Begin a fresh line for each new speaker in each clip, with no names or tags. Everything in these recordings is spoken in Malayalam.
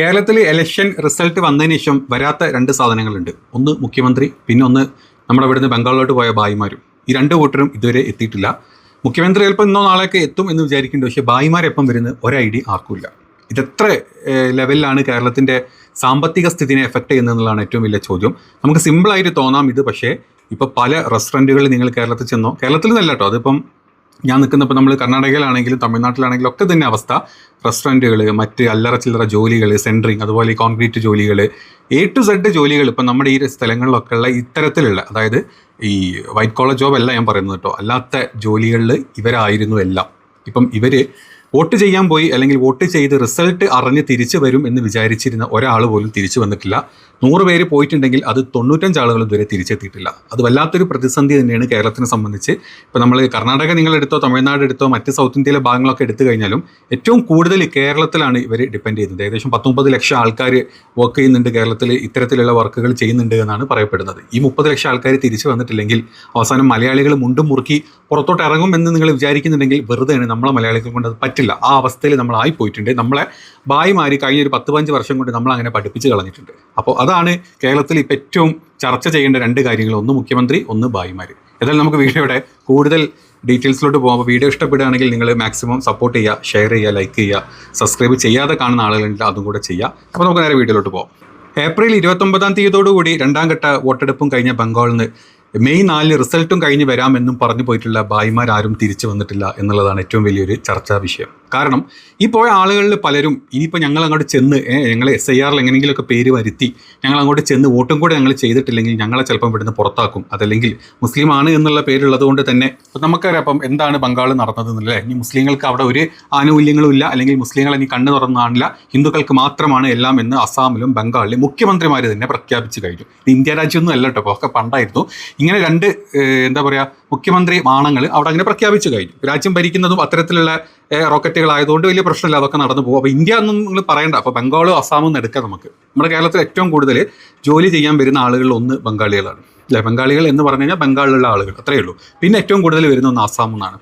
കേരളത്തിൽ ഇലക്ഷൻ റിസൾട്ട് വന്നതിന് ശേഷം വരാത്ത രണ്ട് സാധനങ്ങളുണ്ട്. ഒന്ന് മുഖ്യമന്ത്രി, പിന്നെ ഒന്ന് നമ്മുടെ ഇവിടുന്ന് ബംഗാളിലോട്ട് പോയ ഭായിമാരും. ഈ രണ്ട് കൂട്ടരും ഇതുവരെ എത്തിയിട്ടില്ല. മുഖ്യമന്ത്രി ചിലപ്പോൾ ഇന്നോ നാളെയൊക്കെ എത്തും എന്ന് വിചാരിക്കുന്നുണ്ട്, പക്ഷേ ഭായിമാരെപ്പം വരുന്ന ഒരൈഡിയ ആർക്കില്ല. ഇതെത്ര ലെവലിലാണ് കേരളത്തിൻ്റെ സാമ്പത്തിക സ്ഥിതിനെ എഫക്റ്റ് ചെയ്യുന്നതെന്നുള്ളതാണ് ഏറ്റവും വലിയ ചോദ്യം. നമുക്ക് സിമ്പിളായിട്ട് തോന്നാം ഇത്, പക്ഷേ ഇപ്പോൾ പല റെസ്റ്റോറൻറ്റുകളിൽ നിങ്ങൾ കേരളത്തിൽ ചെന്നോ, കേരളത്തിൽ നിന്നല്ല കേട്ടോ, അതിപ്പം ഞാൻ നിൽക്കുന്നപ്പോൾ നമ്മൾ കർണാടകയിലാണെങ്കിലും തമിഴ്നാട്ടിലാണെങ്കിലും ഒക്കെ തന്നെ അവസ്ഥ. റെസ്റ്റോറൻറ്റുകൾ, മറ്റ് അല്ലറ ചില്ലറ ജോലികൾ, സെൻറ്ററിങ്, അതുപോലെ ഈ കോൺക്രീറ്റ് ജോലികൾ, A to Z ജോലികൾ ഇപ്പം നമ്മുടെ ഈ സ്ഥലങ്ങളിലൊക്കെ ഉള്ള ഇത്തരത്തിലുള്ള, അതായത് ഈ വൈറ്റ് കോളർ ജോബ് അല്ല ഞാൻ പറയുന്നത് കേട്ടോ, അല്ലാത്ത ജോലികളിൽ ഇവരായിരുന്നു എല്ലാം. ഇപ്പം ഇവർ വോട്ട് ചെയ്യാൻ പോയി, അല്ലെങ്കിൽ വോട്ട് ചെയ്ത് റിസൾട്ട് അറിഞ്ഞ് തിരിച്ചു വരും എന്ന് വിചാരിച്ചിരുന്ന ഒരാൾ പോലും തിരിച്ചു വന്നിട്ടില്ല. 100 പേര് പോയിട്ടുണ്ടെങ്കിൽ അത് 95 ആളുകൾ ഇതുവരെ തിരിച്ചെത്തിയിട്ടില്ല. അത് വല്ലാത്തൊരു പ്രതിസന്ധി തന്നെയാണ് കേരളത്തിനെ സംബന്ധിച്ച്. ഇപ്പോൾ നമ്മൾ കർണാടക നിങ്ങളെടുത്തോ, തമിഴ്നാട് എടുത്തോ, മറ്റ് സൗത്ത് ഇന്ത്യയിലെ ഭാഗങ്ങളൊക്കെ എടുത്തു കഴിഞ്ഞാലും ഏറ്റവും കൂടുതൽ കേരളത്തിലാണ് ഇവർ ഡിപ്പെൻഡ് ചെയ്യുന്നത്. ഏകദേശം 19 ലക്ഷം ആൾക്കാർ വർക്ക് ചെയ്യുന്നുണ്ട് കേരളത്തിൽ, ഇത്തരത്തിലുള്ള വർക്കുകൾ ചെയ്യുന്നുണ്ട് എന്നാണ് പറയപ്പെടുന്നത്. ഈ 30 ലക്ഷം ആൾക്കാർ തിരിച്ചു വന്നിട്ടില്ലെങ്കിൽ അവസാനം മലയാളികൾ മുണ്ടും മുറുക്കി പുറത്തോട്ട് ഇറങ്ങുമെന്ന് നിങ്ങൾ വിചാരിക്കുന്നുണ്ടെങ്കിൽ വെറുതെയാണ്. നമ്മളെ മലയാളികൾ കൊണ്ട് അത് പറ്റില്ല. ആ അവസ്ഥയിൽ നമ്മളായി പോയിട്ടുണ്ട്. നമ്മളെ ഭായിമാർ കഴിഞ്ഞ ഒരു 10-15 വർഷം കൊണ്ട് നമ്മളങ്ങനെ പഠിപ്പിച്ച് കളഞ്ഞിട്ടുണ്ട്. അപ്പോൾ അതാണ് കേരളത്തിൽ ഇപ്പോൾ ഏറ്റവും ചർച്ച ചെയ്യേണ്ട രണ്ട് കാര്യങ്ങൾ, ഒന്ന് മുഖ്യമന്ത്രി, ഒന്ന് ഭായിമാർ. ഏതായാലും നമുക്ക് വീഡിയോയുടെ കൂടുതൽ ഡീറ്റെയിൽസിലോട്ട് പോകുമ്പോൾ, വീഡിയോ ഇഷ്ടപ്പെടുകയാണെങ്കിൽ നിങ്ങൾ മാക്സിമം സപ്പോർട്ട് ചെയ്യുക, ഷെയർ ചെയ്യുക, ലൈക്ക് ചെയ്യുക, സബ്സ്ക്രൈബ് ചെയ്യാതെ കാണുന്ന ആളുകളുണ്ട് അതും കൂടെ ചെയ്യുക. അപ്പോൾ നമുക്ക് നേരെ വീഡിയോയിലോട്ട് പോകാം. ഏപ്രിൽ 29-ാം തീയതിയോടുകൂടി രണ്ടാം ഘട്ട വോട്ടെടുപ്പും കഴിഞ്ഞ ബംഗാളിൽ നിന്ന് മെയ് 4 റിസൾട്ടും കഴിഞ്ഞ് വരാമെന്നും പറഞ്ഞു പോയിട്ടുള്ള ഭായിമാരാരും തിരിച്ചു വന്നിട്ടില്ല എന്നുള്ളതാണ് ഏറ്റവും വലിയൊരു ചർച്ചാ വിഷയം. കാരണം ഈ പോയ ആളുകളിൽ പലരും ഇനിയിപ്പോൾ ഞങ്ങൾ അങ്ങോട്ട് ചെന്ന് ഞങ്ങൾ SIRൽ എങ്ങനെയെങ്കിലുമൊക്കെ പേര് വരുത്തി ഞങ്ങൾ അങ്ങോട്ട് ചെന്ന് വോട്ടും കൂടെ ഞങ്ങൾ ചെയ്തിട്ടില്ലെങ്കിൽ ഞങ്ങളെ ചിലപ്പം ഇവിടുന്ന് പുറത്താക്കും, അതല്ലെങ്കിൽ മുസ്ലിം ആണ് എന്നുള്ള പേരുള്ളത് കൊണ്ട് തന്നെ. നമുക്കറിയാം അപ്പം എന്താണ് ബംഗാൾ നടന്നതെന്നല്ലേ. ഇനി മുസ്ലിങ്ങൾക്ക് അവിടെ ഒരു ആനുകൂല്യങ്ങളും ഇല്ല, അല്ലെങ്കിൽ മുസ്ലിങ്ങൾ ഇനി കണ്ണു തുറന്ന് കാണില്ല, ഹിന്ദുക്കൾക്ക് മാത്രമാണ് എല്ലാം എന്ന് അസാമിലും ബംഗാളിലും മുഖ്യമന്ത്രിമാർ തന്നെ പ്രഖ്യാപിച്ചു കഴിഞ്ഞു. ഇന്ത്യ രാജ്യമൊന്നും അല്ല കേട്ടോ, ഒക്കെ പണ്ടായിരുന്നു. ഇങ്ങനെ രണ്ട് എന്താ പറയുക മുഖ്യമന്ത്രി മാണങ്ങൾ അവിടെ അങ്ങനെ പ്രഖ്യാപിച്ചു കഴിഞ്ഞു. രാജ്യം ഭരിക്കുന്നതും അത്തരത്തിലുള്ള റോക്കറ്റുകളായതുകൊണ്ട് വലിയ പ്രശ്നമില്ല, അതൊക്കെ നടന്നു പോകും. അപ്പോൾ ഇന്ത്യ ഒന്നും നിങ്ങൾ പറയണ്ട. അപ്പോൾ ബംഗാളും അസാമും എടുക്കാം. നമുക്ക് നമ്മുടെ കേരളത്തിൽ ഏറ്റവും കൂടുതൽ ജോലി ചെയ്യാൻ വരുന്ന ആളുകളിൽ ഒന്ന് ബംഗാളികളാണ് അല്ലേ. ബംഗാളികൾ എന്ന് പറഞ്ഞു കഴിഞ്ഞാൽ ബംഗാളിലുള്ള ആളുകൾ, അത്രയേ ഉള്ളൂ. പിന്നെ ഏറ്റവും കൂടുതൽ വരുന്ന ഒന്ന് ആസാമിൽ നിന്നാണ്,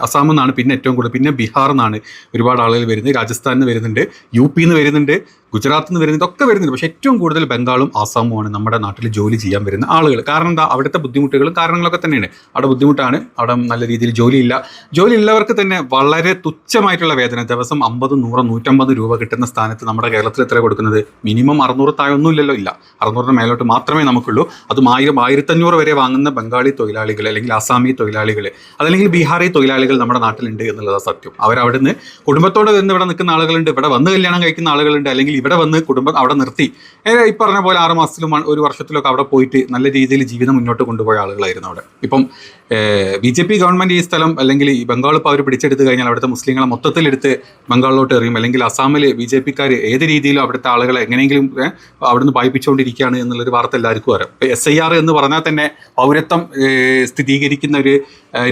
അസാമിൽ നിന്നാണ് പിന്നെ ഏറ്റവും കൂടുതൽ. പിന്നെ ബീഹാറിൽ നിന്നാണ് ഒരുപാട് ആളുകൾ വരുന്നത്, രാജസ്ഥാനിൽ നിന്ന് വരുന്നുണ്ട്, UP നിന്ന് വരുന്നുണ്ട്, ഗുജറാത്തിൽ നിന്ന് വരുന്നത്, ഒക്കെ വരുന്നുണ്ട്. പക്ഷേ ഏറ്റവും കൂടുതൽ ബംഗാളും ആസാമുമാണ് നമ്മുടെ നാട്ടിൽ ജോലി ചെയ്യാൻ വരുന്ന ആളുകൾ. കാരണം എന്താ, അവിടുത്തെ ബുദ്ധിമുട്ടുകളും കാരണങ്ങളൊക്കെ തന്നെയാണ്. അവിടെ ബുദ്ധിമുട്ടാണ്, അവിടെ നല്ല രീതിയിൽ ജോലിയില്ല. ജോലി ഉള്ളവർക്ക് തന്നെ വളരെ തുച്ഛമായിട്ടുള്ള വേതനം, ദിവസം 50, 100, 150 രൂപ കിട്ടുന്ന സ്ഥാനത്ത് നമ്മുടെ കേരളത്തിൽ എത്ര കൊടുക്കുന്നത്? മിനിമം 600 താഴൊന്നും ഇല്ലല്ലോ. ഇല്ല, 600 മേലോട്ട് മാത്രമേ നമുക്കുള്ളൂ. അതും 1000, 1500 വരെ വാങ്ങുന്ന ബംഗാളി തൊഴിലാളികൾ, അല്ലെങ്കിൽ ആസാമി തൊഴിലാളികൾ, അതല്ലെങ്കിൽ ബീഹാറി തൊഴിലാളികൾ നമ്മുടെ നാട്ടിലുണ്ട് എന്നുള്ളതാണ് സത്യം. അവരവിടുന്ന് കുടുംബത്തോടെ നിന്ന് ഇവിടെ നിൽക്കുന്ന ആളുകളുണ്ട്, ഇവിടെ വന്ന് കല്യാണം കഴിക്കുന്ന ആളുകളുണ്ട്, അല്ലെങ്കിൽ ഇവിടെ വന്ന് കുടുംബം അവിടെ നിർത്തി ഈ പറഞ്ഞ പോലെ 6 മാസത്തിലും 1 വർഷത്തിലൊക്കെ അവിടെ പോയിട്ട് നല്ല രീതിയിൽ ജീവിതം മുന്നോട്ട് കൊണ്ടുപോയ ആളുകളായിരുന്നു അവിടെ. ഇപ്പം BJP ഗവൺമെൻറ് ഈ സ്ഥലം, അല്ലെങ്കിൽ ഈ ബംഗാൾ ഇപ്പോൾ അവർ പിടിച്ചെടുത്ത് കഴിഞ്ഞാൽ അവിടുത്തെ മുസ്ലിങ്ങളെ മൊത്തത്തിലെടുത്ത് ബംഗാളിലോട്ട് എറിയും, അല്ലെങ്കിൽ അസാമിൽ BJPക്കാർ ഏത് രീതിയിലും അവിടുത്തെ ആളുകളെ എങ്ങനെയെങ്കിലും അവിടുന്ന് പായിപ്പിച്ചുകൊണ്ടിരിക്കുകയാണ് എന്നുള്ളൊരു വാർത്ത എല്ലാവർക്കും അറിയാം. ഇപ്പോൾ SIR എന്ന് പറഞ്ഞാൽ തന്നെ പൗരത്വം സ്ഥിരീകരിക്കുന്ന ഒരു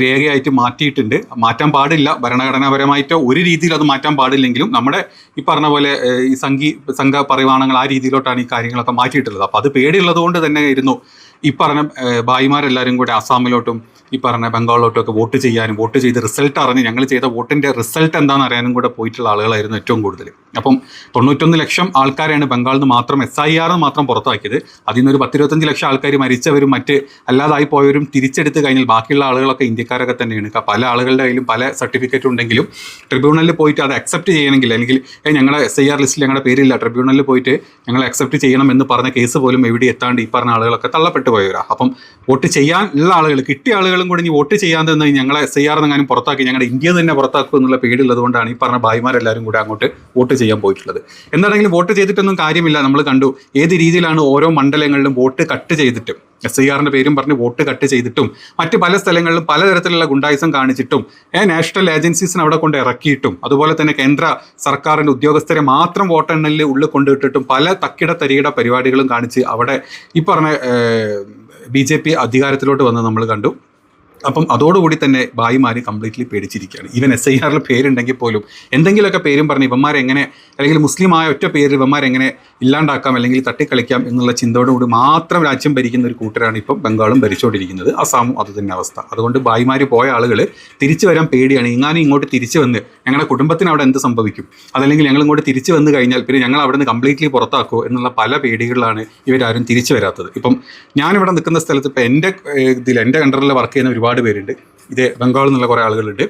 രേഖയായിട്ട് മാറ്റിയിട്ടുണ്ട്. മാറ്റാൻ പാടില്ല, ഭരണഘടനാപരമായിട്ടോ ഒരു രീതിയിൽ അത് മാറ്റാൻ പാടില്ലെങ്കിലും നമ്മുടെ ഈ പറഞ്ഞ പോലെ ഈ സംഘ പരിവാണങ്ങൾ ആ രീതിയിലോട്ടാണ് ഈ കാര്യങ്ങളൊക്കെ മാറ്റിയിട്ടുള്ളത്. അപ്പോൾ അത് പേടിയുള്ളത് കൊണ്ട് തന്നെ ആയിരുന്നു ഈ പറഞ്ഞ ഭായിമാരെല്ലാവരും കൂടെ അസാമിലോട്ടും ഈ പറഞ്ഞ ബംഗാളിലോട്ടും ഒക്കെ വോട്ട് ചെയ്യാനും, വോട്ട് ചെയ്ത് റിസൾട്ട് അറിഞ്ഞ് ഞങ്ങൾ ചെയ്ത വോട്ടിൻ്റെ റിസൾട്ട് എന്താണെന്ന് അറിയാനും കൂടെ പോയിട്ടുള്ള ആളുകളായിരുന്നു ഏറ്റവും കൂടുതൽ. അപ്പം 91 ലക്ഷം ആൾക്കാരാണ് ബംഗാളിൽ നിന്ന് മാത്രം SIR മാത്രം പുറത്താക്കിയത്. അതിൽ നിന്നൊരു 10-25 ലക്ഷം ആൾക്കാർ മരിച്ചവരും മറ്റ് അല്ലാതായി പോയവരും തിരിച്ചെടുത്ത് കഴിഞ്ഞാൽ ബാക്കിയുള്ള ആളുകളൊക്കെ ഇന്ത്യക്കാരൊക്കെ തന്നെയാണ്. പല ആളുകളുടെ കയ്യിലും പല സർട്ടിഫിക്കറ്റ് ഉണ്ടെങ്കിലും ട്രിബ്യൂണലിൽ പോയിട്ട് അത് അക്സെപ്റ്റ് ചെയ്യണമെങ്കിൽ, അല്ലെങ്കിൽ ഞങ്ങളുടെ SIR ലിസ്റ്റിൽ ഞങ്ങളുടെ പേരില്ല, ട്രിബ്യൂണലിൽ പോയിട്ട് ഞങ്ങൾ അക്സെപ്റ്റ് ചെയ്യണം എന്ന് പറഞ്ഞ കേസ് പോലും എവിടെ എത്താണ്ട് ഈ പറഞ്ഞ ആളുകളൊക്കെ തള്ളപ്പെട്ടു പോയവരാ. അപ്പം വോട്ട് ചെയ്യാനുള്ള ആളുകൾ, കിട്ടിയ ആളുകളും കൂടി ഇനി വോട്ട് ചെയ്യാതെ നിന്ന് ഞങ്ങളെ SIR എന്നെങ്ങാനും പുറത്താക്കി ഞങ്ങളുടെ ഇന്ത്യ തന്നെ പുറത്താക്കും എന്നുള്ള പേടിയുള്ളത് കൊണ്ടാണ് ഈ പറഞ്ഞ ഭായിമാരെല്ലാവരും കൂടെ അങ്ങോട്ട് വോട്ട് ചെയ്യാൻ പോയിട്ടുള്ളത്. എന്താണെങ്കിലും വോട്ട് ചെയ്തിട്ടൊന്നും കാര്യമില്ല. നമ്മൾ കണ്ടു ഏത് രീതിയിലാണ് ഓരോ മണ്ഡലങ്ങളിലും വോട്ട് കട്ട് ചെയ്തിട്ടും, SIRന്റെ പേരും പറഞ്ഞ് വോട്ട് കട്ട് ചെയ്തിട്ടും, മറ്റ് പല സ്ഥലങ്ങളിലും പലതരത്തിലുള്ള ഗുണ്ടായിസം കാണിച്ചിട്ടും, നാഷണൽ ഏജൻസീസിനെ അവിടെ കൊണ്ട് ഇറക്കിയിട്ടും, അതുപോലെ തന്നെ കേന്ദ്ര സർക്കാരിൻ്റെ ഉദ്യോഗസ്ഥരെ മാത്രം വോട്ടെണ്ണലിൽ ഉള്ളിൽ കൊണ്ടുവിട്ടിട്ടും പല തക്കിട തരികിട പരിപാടികളും കാണിച്ച് അവിടെ ഈ പറഞ്ഞ BJP അധികാരത്തിലോട്ട് വന്ന് നമ്മൾ കണ്ടു. അപ്പം അതോടുകൂടി തന്നെ ഭായിമാർ കംപ്ലീറ്റ്ലി പേടിച്ചിരിക്കുകയാണ്. ഈവൻ SIRൽ പേരുണ്ടെങ്കിൽ പോലും എന്തെങ്കിലുമൊക്കെ പേരും പറഞ്ഞ് ഇവന്മാരെങ്ങനെ, അല്ലെങ്കിൽ മുസ്ലിമായ ഒറ്റ പേരിൽ ഇവന്മാരെങ്ങനെ ഇല്ലാണ്ടാക്കാം അല്ലെങ്കിൽ തട്ടിക്കളിക്കാം എന്നുള്ള ചിന്തയോടുകൂടി മാത്രം രാജ്യം ഭരിക്കുന്ന ഒരു കൂട്ടരാണ് ഇപ്പം ബംഗാളും ഭരിച്ചുകൊണ്ടിരിക്കുന്നത്. അസാമും അതുതന്നെ അവസ്ഥ. അതുകൊണ്ട് ഭായിമാർ പോയ ആളുകൾ തിരിച്ചു വരാൻ പേടിയാണ്. എങ്ങാനും ഇങ്ങോട്ട് തിരിച്ചു വന്ന് ഞങ്ങളുടെ കുടുംബത്തിന് അവിടെ എന്ത് സംഭവിക്കും, അതല്ലെങ്കിൽ ഞങ്ങൾ ഇങ്ങോട്ട് തിരിച്ചു വന്നു കഴിഞ്ഞാൽ പിന്നെ ഞങ്ങൾ അവിടെ നിന്ന് കംപ്ലീറ്റ്ലി പുറത്താക്കുമോ എന്നുള്ള പല പേടികളിലാണ് ഇവരാരും തിരിച്ചു വരാത്തത്. ഇപ്പം ഞാനിവിടെ നിൽക്കുന്ന സ്ഥലത്ത് ഇപ്പം എൻ്റെ കണ്ടറിൽ വർക്ക് ചെയ്യുന്ന ഒരുപാട് പേരുണ്ട്. ഇതേ ബംഗാളിൽ നിന്നുള്ള കുറേ ആളുകളുണ്ട്.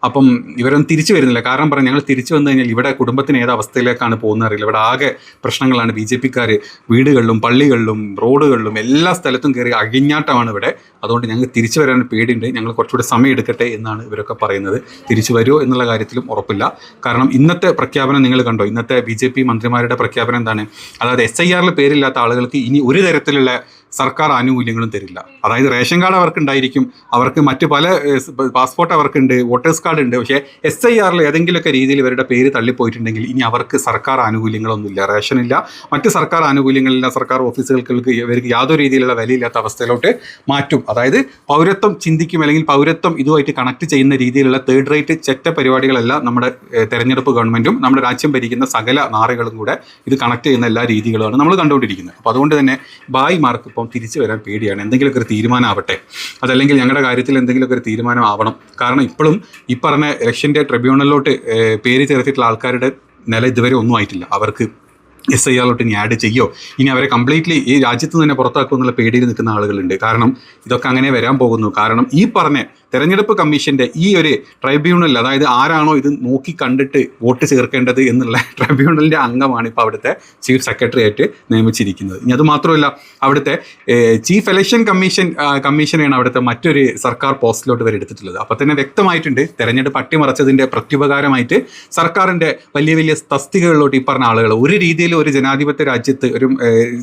അപ്പം ഇവരൊന്നും തിരിച്ചു വരുന്നില്ല. കാരണം പറഞ്ഞാൽ ഞങ്ങൾ തിരിച്ചു വന്നു കഴിഞ്ഞാൽ ഇവിടെ കുടുംബത്തിന് ഏത് അവസ്ഥയിലേക്കാണ് പോകുന്നത് അറിയില്ല. ഇവിടെ ആകെ പ്രശ്നങ്ങളാണ്. BJP-ക്കാർ വീടുകളിലും പള്ളികളിലും റോഡുകളിലും എല്ലാ സ്ഥലത്തും കയറി അഴിഞ്ഞാട്ടമാണ് ഇവിടെ. അതുകൊണ്ട് ഞങ്ങൾ തിരിച്ചു വരാൻ പേടിയുണ്ട്, ഞങ്ങൾ കുറച്ചുകൂടി സമയം എടുക്കട്ടെ എന്നാണ് ഇവരൊക്കെ പറയുന്നത്. തിരിച്ചു വരുമോ എന്നുള്ള കാര്യത്തിലും ഉറപ്പില്ല. കാരണം ഇന്നത്തെ പ്രഖ്യാപനം നിങ്ങൾ കണ്ടോ? ഇന്നത്തെ BJP മന്ത്രിമാരുടെ പ്രഖ്യാപനം എന്താണ്? അതായത് SIR പേരില്ലാത്ത ആളുകൾക്ക് ഇനി ഒരു തരത്തിലുള്ള സർക്കാർ ആനുകൂല്യങ്ങളും തരില്ല. അതായത് റേഷൻ കാർഡ് അവർക്ക് ഉണ്ടായിരിക്കും, അവർക്ക് മറ്റ് പല പാസ്പോർട്ട് അവർക്കുണ്ട്, വോട്ടേഴ്സ് കാർഡ് ഉണ്ട്. പക്ഷേ SIR ഏതെങ്കിലുമൊക്കെ രീതിയിൽ ഇവരുടെ പേര് തള്ളിപ്പോയിട്ടുണ്ടെങ്കിൽ ഇനി അവർക്ക് സർക്കാർ ആനുകൂല്യങ്ങളൊന്നുമില്ല, റേഷനില്ല, മറ്റ് സർക്കാർ ആനുകൂല്യങ്ങളില്ല, സർക്കാർ ഓഫീസുകൾക്ക് ഇവർക്ക് യാതൊരു രീതിയിലുള്ള വിലയില്ലാത്ത അവസ്ഥയിലോട്ട് മാറ്റും. അതായത് പൗരത്വം ചിന്തിക്കും, അല്ലെങ്കിൽ പൗരത്വം ഇതുമായിട്ട് കണക്ട് ചെയ്യുന്ന രീതിയിലുള്ള തേർഡ് റേറ്റ് ചെറ്റ പരിപാടികളെല്ലാം നമ്മുടെ തെരഞ്ഞെടുപ്പ് ഗവൺമെൻറ്റും നമ്മുടെ രാജ്യം ഭരിക്കുന്ന സകല നാറുകളും കൂടെ ഇത് കണക്ട് ചെയ്യുന്ന എല്ലാ രീതികളുമാണ് നമ്മൾ കണ്ടുകൊണ്ടിരിക്കുന്നത്. അപ്പോൾ അതുകൊണ്ട് തന്നെ ഭായിമാർക്ക് ഇപ്പം തിരിച്ചു വരാൻ പേടിയാണ്. എന്തെങ്കിലുമൊക്കെ ഒരു തീരുമാനം ആവട്ടെ, അതല്ലെങ്കിൽ ഞങ്ങളുടെ കാര്യത്തിൽ എന്തെങ്കിലുമൊക്കെ ഒരു തീരുമാനം ആവണം. കാരണം ഇപ്പോഴും ഈ പറഞ്ഞ ഇലക്ഷൻ്റെ ട്രിബ്യൂണലിലോട്ട് പേര് ചേർത്തിട്ടുള്ള ആൾക്കാരുടെ നില ഇതുവരെ ഒന്നും ആയിട്ടില്ല. അവർക്ക് SIR ഇനി ആഡ് ചെയ്യോ, ഇനി അവരെ കംപ്ലീറ്റ്ലി ഈ രാജ്യത്ത് തന്നെ പുറത്താക്കും എന്നുള്ള പേടിയിൽ നിൽക്കുന്ന ആളുകളുണ്ട്. കാരണം ഇതൊക്കെ അങ്ങനെ വരാൻ പോകുന്നു. കാരണം ഈ പറഞ്ഞ തെരഞ്ഞെടുപ്പ് കമ്മീഷൻ്റെ ഈ ഒരു ട്രൈബ്യൂണൽ, അതായത് ആരാണോ ഇത് നോക്കി കണ്ടിട്ട് വോട്ട് ചേർക്കേണ്ടത് എന്നുള്ള ട്രൈബ്യൂണലിൻ്റെ അംഗമാണ് ഇപ്പോൾ അവിടുത്തെ ചീഫ് സെക്രട്ടറി ആയിട്ട് നിയമിച്ചിരിക്കുന്നത്. ഇനി അതുമാത്രമല്ല, അവിടുത്തെ ചീഫ് ഇലക്ഷൻ കമ്മീഷനെയാണ് അവിടുത്തെ മറ്റൊരു സർക്കാർ പോസ്റ്റിലോട്ട് വരെ എടുത്തിട്ടുള്ളത്. അപ്പോൾ തന്നെ വ്യക്തമായിട്ടുണ്ട് തെരഞ്ഞെടുപ്പ് അട്ടിമറിച്ചതിൻ്റെ പ്രത്യുപകാരമായിട്ട് സർക്കാരിൻ്റെ വലിയ വലിയ തസ്തികകളിലോട്ട് ഈ പറഞ്ഞ ആളുകൾ ഒരു രീതിയിൽ ഒരു ജനാധിപത്യ രാജ്യത്ത് ഒരു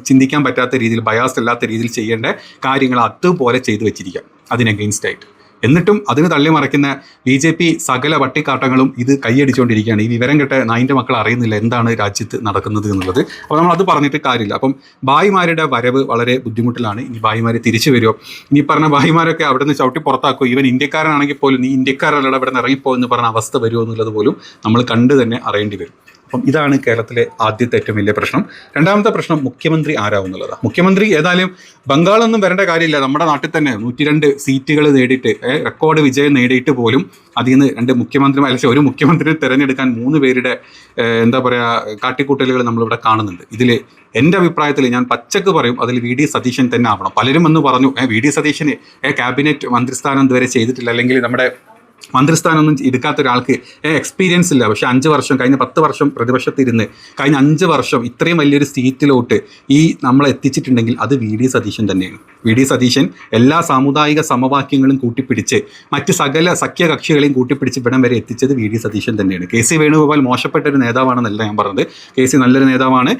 ചിന്തിക്കാൻ പറ്റാത്ത രീതിയിൽ, ബയാസ് അല്ലാത്ത രീതിയിൽ ചെയ്യേണ്ട കാര്യങ്ങൾ അതുപോലെ ചെയ്തു വെച്ചിരിക്കാം അതിന് അഗെയിൻസ്റ്റ് ആയിട്ട്. എന്നിട്ടും അതിന് തള്ളിമറിക്കുന്ന BJP സകല വട്ടിക്കാട്ടങ്ങളും ഇത് കൈയടിച്ചുകൊണ്ടിരിക്കുകയാണ്. ഈ വിവരം കേട്ട നായിൻ്റെ മക്കൾ അറിയുന്നില്ല എന്താണ് രാജ്യത്ത് നടക്കുന്നത് എന്നുള്ളത്. അപ്പോൾ നമ്മൾ അത് പറഞ്ഞിട്ട് കാര്യമില്ല. അപ്പം ഭായിമാരുടെ വരവ് വളരെ ബുദ്ധിമുട്ടിലാണ്. ഇനി ഭായിമാർ തിരിച്ചു വരുമോ, ഇനി പറഞ്ഞ ഭായിമാരൊക്കെ അവിടെ നിന്ന് ചവിട്ടി പുറത്താക്കുമോ, ഈവൻ ഇന്ത്യക്കാരനാണെങ്കിൽ പോലും നീ ഇന്ത്യക്കാരല്ല ഇവിടെ നിന്ന് ഇറങ്ങിപ്പോയെന്ന് പറഞ്ഞ അവസ്ഥ വരുമോ എന്നുള്ളത് പോലും നമ്മൾ കണ്ട് തന്നെ അറിയേണ്ടി വരും. അപ്പം ഇതാണ് കേരളത്തിലെ ആദ്യത്തെ ഏറ്റവും വലിയ പ്രശ്നം. രണ്ടാമത്തെ പ്രശ്നം മുഖ്യമന്ത്രി ആരാവുന്നുള്ളതാണ്. മുഖ്യമന്ത്രി ഏതായാലും ബംഗാളൊന്നും വരേണ്ട കാര്യമില്ല. നമ്മുടെ നാട്ടിൽ തന്നെ 102 സീറ്റുകൾ നേടിയിട്ട് റെക്കോർഡ് വിജയം നേടിയിട്ട് പോലും അതിൽ നിന്ന് ഒരു മുഖ്യമന്ത്രിയെ തിരഞ്ഞെടുക്കാൻ 3 പേരുടെ എന്താ പറയുക കാട്ടിക്കൂട്ടലുകൾ നമ്മളിവിടെ കാണുന്നുണ്ട്. ഇതിൽ എൻ്റെ അഭിപ്രായത്തിൽ ഞാൻ പച്ചക്ക് പറയും, അതിൽ VD സതീശൻ തന്നെ ആവണം. പലരും എന്ന് പറഞ്ഞു VD സതീശന് ക്യാബിനറ്റ് മന്ത്രിസ്ഥാനം ഇതുവരെ ചെയ്തിട്ടില്ല, അല്ലെങ്കിൽ നമ്മുടെ മന്ത്രിസ്ഥാനമൊന്നും എടുക്കാത്ത ഒരാൾക്ക് എക്സ്പീരിയൻസ് ഇല്ല. പക്ഷേ 5 വർഷം, കഴിഞ്ഞ 10 വർഷം പ്രതിപക്ഷത്തിരുന്ന് കഴിഞ്ഞ 5 വർഷം ഇത്രയും വലിയൊരു സീറ്റിലോട്ട് നമ്മളെ എത്തിച്ചിട്ടുണ്ടെങ്കിൽ അത് VD സതീശൻ തന്നെയാണ്. VD സതീശൻ എല്ലാ സാമുദായിക സമവാക്യങ്ങളും കൂട്ടിപ്പിടിച്ച് മറ്റ് സകല സഖ്യകക്ഷികളെയും കൂട്ടിപ്പിടിച്ച് ഇവിടം വരെ എത്തിച്ചത് VD സതീശൻ തന്നെയാണ്. KC വേണുഗോപാൽ മോശപ്പെട്ട ഒരു നേതാവാണെന്നല്ല ഞാൻ പറഞ്ഞത്. KC നല്ലൊരു നേതാവാണ്.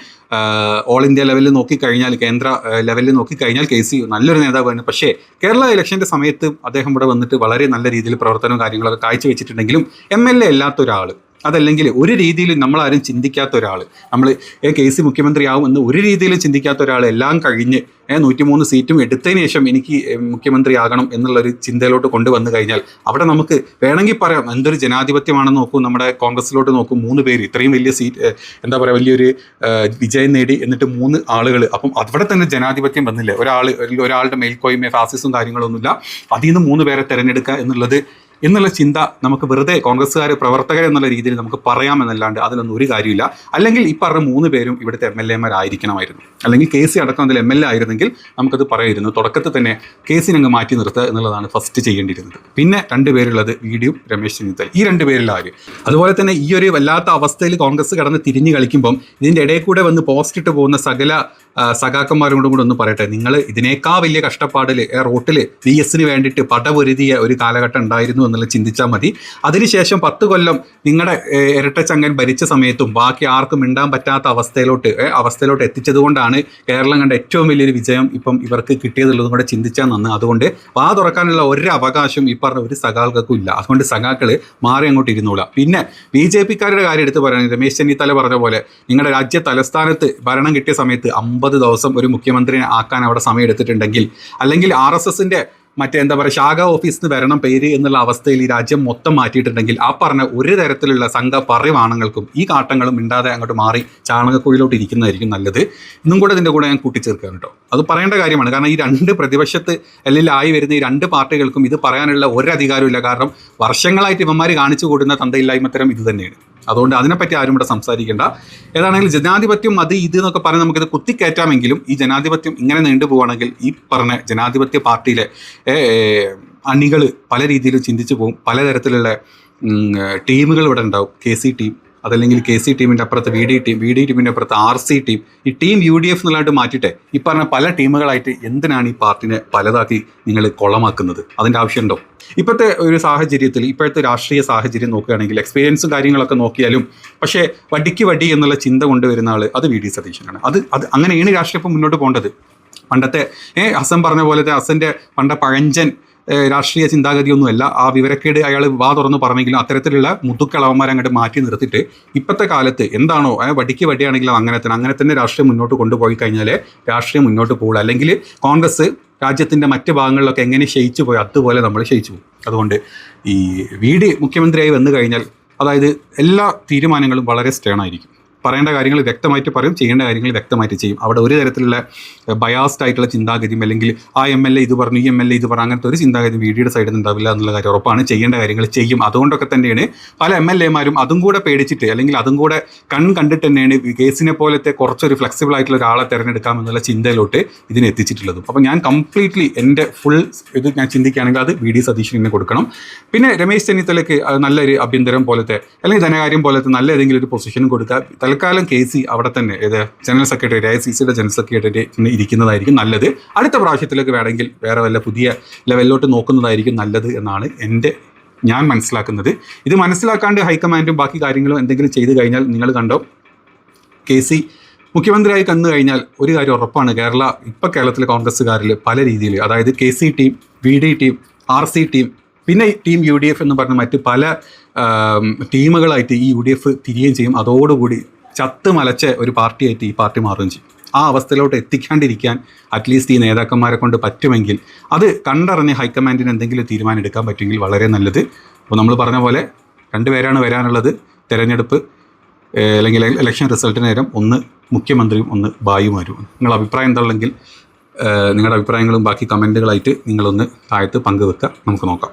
ഓൾ ഇന്ത്യ ലെവലിൽ നോക്കിക്കഴിഞ്ഞാൽ, കേന്ദ്ര ലെവലിൽ നോക്കിക്കഴിഞ്ഞാൽ KC നല്ലൊരു നേതാവാണ്. പക്ഷേ കേരള ഇലക്ഷൻ്റെ സമയത്ത് അദ്ദേഹം ഇവിടെ വന്നിട്ട് വളരെ നല്ല രീതിയിൽ പ്രവർത്തനവും കാര്യങ്ങളൊക്കെ കാഴ്ചവെച്ചിട്ടുണ്ടെങ്കിലും MLA അല്ലാത്ത ഒരാൾ, അതല്ലെങ്കിൽ ഒരു രീതിയിലും നമ്മളാരും ചിന്തിക്കാത്ത ഒരാൾ, നമ്മൾ KC മുഖ്യമന്ത്രിയാവും എന്ന് ഒരു രീതിയിലും ചിന്തിക്കാത്ത ഒരാൾ എല്ലാം കഴിഞ്ഞ് 103 സീറ്റും എടുത്തതിന് ശേഷം എനിക്ക് മുഖ്യമന്ത്രിയാകണം എന്നുള്ളൊരു ചിന്തയിലോട്ട് കൊണ്ടുവന്നു കഴിഞ്ഞാൽ അവിടെ നമുക്ക് വേണമെങ്കിൽ പറയാം എന്തൊരു ജനാധിപത്യമാണെന്ന് നോക്കൂ. നമ്മുടെ കോൺഗ്രസിലോട്ട് നോക്കും, 3 പേര് ഇത്രയും വലിയ സീറ്റ് എന്താ പറയുക വലിയൊരു വിജയം നേടി, എന്നിട്ട് 3 ആളുകൾ. അപ്പം അവിടെ തന്നെ ജനാധിപത്യം വന്നില്ലേ? ഒരാളുടെ മേൽക്കോയ്മ ഫാസിസും കാര്യങ്ങളൊന്നുമില്ല. അതിൽ നിന്ന് 3 പേരെ തിരഞ്ഞെടുക്കുക എന്നുള്ള ചിന്ത നമുക്ക് വെറുതെ കോൺഗ്രസ്സുകാർ പ്രവർത്തകർ എന്നുള്ള രീതിയിൽ നമുക്ക് പറയാമെന്നല്ലാണ്ട് അതിലൊന്നും ഒരു കാര്യമില്ല. അല്ലെങ്കിൽ ഈ പറഞ്ഞ 3 പേരും ഇവിടുത്തെ MLA-മാരായിരിക്കണമായിരുന്നു, അല്ലെങ്കിൽ KC അടക്കം അതിൽ MLA ആയിരുന്നെങ്കിൽ നമുക്കത് പറയായിരുന്നു. തുടക്കത്തിൽ തന്നെ KC അങ്ങ് മാറ്റി നിർത്തുക എന്നുള്ളതാണ് ഫസ്റ്റ് ചെയ്യേണ്ടിയിരുന്നത്. പിന്നെ 2 പേരുള്ളത് VD-യും രമേശ് ചെന്നിത്തല, ഈ 2 പേരിൽ ആര്. അതുപോലെ തന്നെ ഈ ഒരു വല്ലാത്ത അവസ്ഥയിൽ കോൺഗ്രസ് കടന്ന് തിരിഞ്ഞ് കളിക്കുമ്പം ഇതിൻ്റെ ഇടയിൽ കൂടെ വന്ന് പോസ്റ്റ് ഇട്ട് പോകുന്ന സകല സഖാക്കന്മാരോടും കൂടെ ഒന്ന് പറയട്ടെ, നിങ്ങൾ ഇതിനേക്കാൾ വലിയ കഷ്ടപ്പാടിൽ റോട്ടിൽ VS-ന് വേണ്ടിയിട്ട് പടപൊരുതിയ ഒരു കാലഘട്ടം ഉണ്ടായിരുന്നു എന്നുള്ളത് ചിന്തിച്ചാൽ മതി. അതിനുശേഷം 10 കൊല്ലം നിങ്ങളുടെ ഇരട്ടച്ചങ്കൻ ഭരിച്ച സമയത്തും ബാക്കി ആർക്കും മിണ്ടാൻ പറ്റാത്ത അവസ്ഥയിലോട്ട് എത്തിച്ചതുകൊണ്ടാണ് കേരളം കണ്ട ഏറ്റവും വലിയൊരു വിജയം ഇപ്പം ഇവർക്ക് കിട്ടിയതുള്ളതും കൂടെ ചിന്തിച്ചാൽ നന്ന്. അതുകൊണ്ട് വാ തുറക്കാനുള്ള ഒരു അവകാശം ഈ പറഞ്ഞ ഒരു സഖാക്കൾക്കും ഇല്ല. അതുകൊണ്ട് സഖാക്കൾ മാറി അങ്ങോട്ട് ഇരുന്നൂടാ. പിന്നെ BJP-ക്കാരുടെ കാര്യം എടുത്ത് പറയുന്നത് രമേശ് ചെന്നിത്തല പറഞ്ഞ പോലെ നിങ്ങളുടെ രാജ്യ തലസ്ഥാനത്ത് ഭരണം കിട്ടിയ സമയത്ത് 50 ദിവസം ഒരു മുഖ്യമന്ത്രിയെ ആക്കാൻ അവിടെ സമയം എടുത്തിട്ടുണ്ടെങ്കിൽ, അല്ലെങ്കിൽ RSS-ന്റെ മറ്റേ എന്താ പറയുക ശാഖ ഓഫീസിൽ നിന്ന് വരണം പേര് എന്നുള്ള അവസ്ഥയിൽ ഈ രാജ്യം മൊത്തം മാറ്റിയിട്ടുണ്ടെങ്കിൽ ആ പറഞ്ഞ ഒരു തരത്തിലുള്ള സംഘപരിവാണങ്ങൾക്കും ഈ കാട്ടങ്ങളും മിണ്ടാതെ അങ്ങോട്ട് മാറി ചാണകക്കുഴിയിലോട്ട് ഇരിക്കുന്നതായിരിക്കും നല്ലത്. ഇന്നും കൂടെ ഇതിൻ്റെ കൂടെ ഞാൻ കൂട്ടിച്ചേർക്കുകയാണ് കേട്ടോ. അത് പറയേണ്ട കാര്യമാണ്. കാരണം ഈ രണ്ട് പ്രതിപക്ഷത്ത് അല്ലെങ്കിൽ ആയി വരുന്ന ഈ രണ്ട് പാർട്ടികൾക്കും ഇത് പറയാനുള്ള ഒരധികാരവും ഇല്ല. കാരണം വർഷങ്ങളായിട്ട് ഇവന്മാർ കാണിച്ചു കൂടുന്ന തന്തയില്ലായ്മത്തരം ഇത് തന്നെയാണ്. അതുകൊണ്ട് അതിനെപ്പറ്റി ആരും ഇവിടെ സംസാരിക്കേണ്ട. ഏതാണെങ്കിലും ജനാധിപത്യം അത് ഇത് എന്നൊക്കെ പറഞ്ഞ് നമുക്കിത് കുത്തിക്കയറ്റാമെങ്കിലും ഈ ജനാധിപത്യം ഇങ്ങനെ നീണ്ടുപോവുകയാണെങ്കിൽ ഈ പറഞ്ഞ ജനാധിപത്യ പാർട്ടിയിലെ അണികൾ പല രീതിയിലും ചിന്തിച്ചു പോകും. പലതരത്തിലുള്ള ടീമുകൾ ഇവിടെ ഉണ്ടാവും. KC ടീം, അതല്ലെങ്കിൽ KC ടീമിൻ്റെ അപ്പുറത്ത് VD ടീം, VD ടീമിൻ്റെ അപ്പുറത്ത് RC ടീം, ഈ ടീം UDF എന്നുള്ളതായിട്ട് മാറ്റിയിട്ട് ഈ പറഞ്ഞ പല ടീമുകളായിട്ട് എന്തിനാണ് ഈ പാർട്ടിനെ പലതാക്കി നിങ്ങൾ കൊളമാക്കുന്നത്? അതിൻ്റെ ആവശ്യമുണ്ടോ? ഇപ്പോഴത്തെ ഒരു സാഹചര്യത്തിൽ, ഇപ്പോഴത്തെ രാഷ്ട്രീയ സാഹചര്യം നോക്കുകയാണെങ്കിൽ എക്സ്പീരിയൻസും കാര്യങ്ങളൊക്കെ നോക്കിയാലും പക്ഷേ വടിക്ക് വടി എന്നുള്ള ചിന്ത കൊണ്ടുവരുന്ന ആൾ അത് VD സതീശനാണ്. അത് അങ്ങനെയാണ് രാഷ്ട്രീയം മുന്നോട്ട് പോകേണ്ടത്. പണ്ടത്തെ ഹസൻ പറഞ്ഞ പോലത്തെ ഹസൻ്റെ പഴഞ്ചൻ രാഷ്ട്രീയ ചിന്താഗതിയൊന്നുമല്ല. ആ വിവരക്കേട് അയാൾ വാ തുറന്ന് പറഞ്ഞെങ്കിലും അത്തരത്തിലുള്ള മുതുക്കളവന്മാരെ അങ്ങോട്ട് മാറ്റി നിർത്തിയിട്ട് ഇപ്പോഴത്തെ കാലത്ത് എന്താണോ വടിക്ക് വടിയാണെങ്കിലും അങ്ങനെ തന്നെ രാഷ്ട്രീയം മുന്നോട്ട് കൊണ്ടുപോയി കഴിഞ്ഞാലേ രാഷ്ട്രീയം മുന്നോട്ട് പോകുള്ളൂ. അല്ലെങ്കിൽ കോൺഗ്രസ് രാജ്യത്തിൻ്റെ മറ്റ് ഭാഗങ്ങളിലൊക്കെ എങ്ങനെ ക്ഷയിച്ചു പോയി അതുപോലെ നമ്മൾ ക്ഷയിച്ചു പോകും. അതുകൊണ്ട് ഈ VD മുഖ്യമന്ത്രിയായി വന്നു കഴിഞ്ഞാൽ അതായത് എല്ലാ തീരുമാനങ്ങളും വളരെ സ്റ്റേണായിരിക്കും. പറയേണ്ട കാര്യങ്ങൾ വ്യക്തമായിട്ട് പറയും, ചെയ്യേണ്ട കാര്യങ്ങൾ വ്യക്തമായിട്ട് ചെയ്യും. അവിടെ ഒരു തരത്തിലുള്ള ബയാസ്ഡ് ആയിട്ടുള്ള ചിന്താഗതിയും അല്ലെങ്കിൽ ആ MLA ഇത് പറഞ്ഞു ഈ MLA ഇത് പറഞ്ഞു അങ്ങനത്തെ ഒരു ചിന്താഗതി VDയുടെ സൈഡിൽ നിന്ന് ഉണ്ടാവില്ല എന്നുള്ള കാര്യം ഉറപ്പാണ്. ചെയ്യേണ്ട കാര്യങ്ങൾ ചെയ്യും. അതുകൊണ്ടൊക്കെ തന്നെയാണ് പല MLAമാരും അതും കൂടെ പേടിച്ചിട്ട് അല്ലെങ്കിൽ അതും കൂടെ കണ്ടിട്ട് തന്നെയാണ് കേസിനെ പോലത്തെ കുറച്ചൊരു ഫ്ലെക്സിബിൾ ആയിട്ടുള്ള ഒരാളെ തിരഞ്ഞെടുക്കാം എന്നുള്ള ചിന്തയിലോട്ട് ഇതിനെ എത്തിച്ചിട്ടുള്ളതും. അപ്പോൾ ഞാൻ കംപ്ലീറ്റ്ലി എൻ്റെ ഫുൾ ഇത് ഞാൻ ചിന്തിക്കുകയാണെങ്കിൽ അത് VD സതീശന് കൊടുക്കണം. പിന്നെ രമേശ് ചെന്നിത്തലയ്ക്ക് നല്ലൊരു ആഭ്യന്തരം പോലത്തെ അല്ലെങ്കിൽ ധനകാര്യം പോലത്തെ നല്ല ഏതെങ്കിലും ഒരു പൊസിഷൻ കൊടുക്കുക. തൽക്കാലം KC അവിടെ തന്നെ ജനറൽ സെക്രട്ടറി AICCയുടെ ജനറൽ സെക്രട്ടറി ഇരിക്കുന്നതായിരിക്കും നല്ലത്. അടുത്ത പ്രാവശ്യത്തിലേക്ക് വേണമെങ്കിൽ വേറെ വല്ല പുതിയ ലെവലിലോട്ട് നോക്കുന്നതായിരിക്കും നല്ലത് എന്നാണ് ഞാൻ മനസ്സിലാക്കുന്നത്. ഇത് മനസ്സിലാക്കാണ്ട് ഹൈക്കമാൻഡും ബാക്കി കാര്യങ്ങളും എന്തെങ്കിലും ചെയ്തു കഴിഞ്ഞാൽ നിങ്ങൾ കണ്ടോ KC മുഖ്യമന്ത്രിയായി കന്നു കഴിഞ്ഞാൽ ഒരു കാര്യം ഉറപ്പാണ്. കേരളത്തിലെ കോൺഗ്രസ്സുകാരിൽ പല രീതിയിൽ അതായത് KC team, VD team, RC team, പിന്നെ ടീം UDF എന്ന് പറഞ്ഞ മറ്റ് പല ടീമുകളായിട്ട് ഈ UDF തിരിയുകയും ചെയ്യും. അതോടുകൂടി ചത്ത് മലച്ച ഒരു പാർട്ടിയായിട്ട് ഈ പാർട്ടി മാറുകയും ചെയ്യും. ആ അവസ്ഥയിലോട്ട് എത്തിക്കാണ്ടിരിക്കാൻ അറ്റ്ലീസ്റ്റ് ഈ നേതാക്കന്മാരെ കൊണ്ട് പറ്റുമെങ്കിൽ അത് കണ്ടറിഞ്ഞ് ഹൈക്കമാൻഡിന് എന്തെങ്കിലും തീരുമാനം എടുക്കാൻ പറ്റുമെങ്കിൽ വളരെ നല്ലത്. അപ്പോൾ നമ്മൾ പറഞ്ഞ പോലെ 2 പേരാണ് വരാനുള്ളത്. തെരഞ്ഞെടുപ്പ് അല്ലെങ്കിൽ ഇലക്ഷൻ റിസൾട്ടിന് നേരം ഒന്ന് മുഖ്യമന്ത്രിയും ഒന്ന് ബായുമാരും. നിങ്ങളുടെ അഭിപ്രായം എന്താണെങ്കിൽ നിങ്ങളുടെ അഭിപ്രായങ്ങളും ബാക്കി കമൻറ്റുകളായിട്ട് നിങ്ങളൊന്ന് താഴത്ത് പങ്കുവെക്കുക. നമുക്ക് നോക്കാം.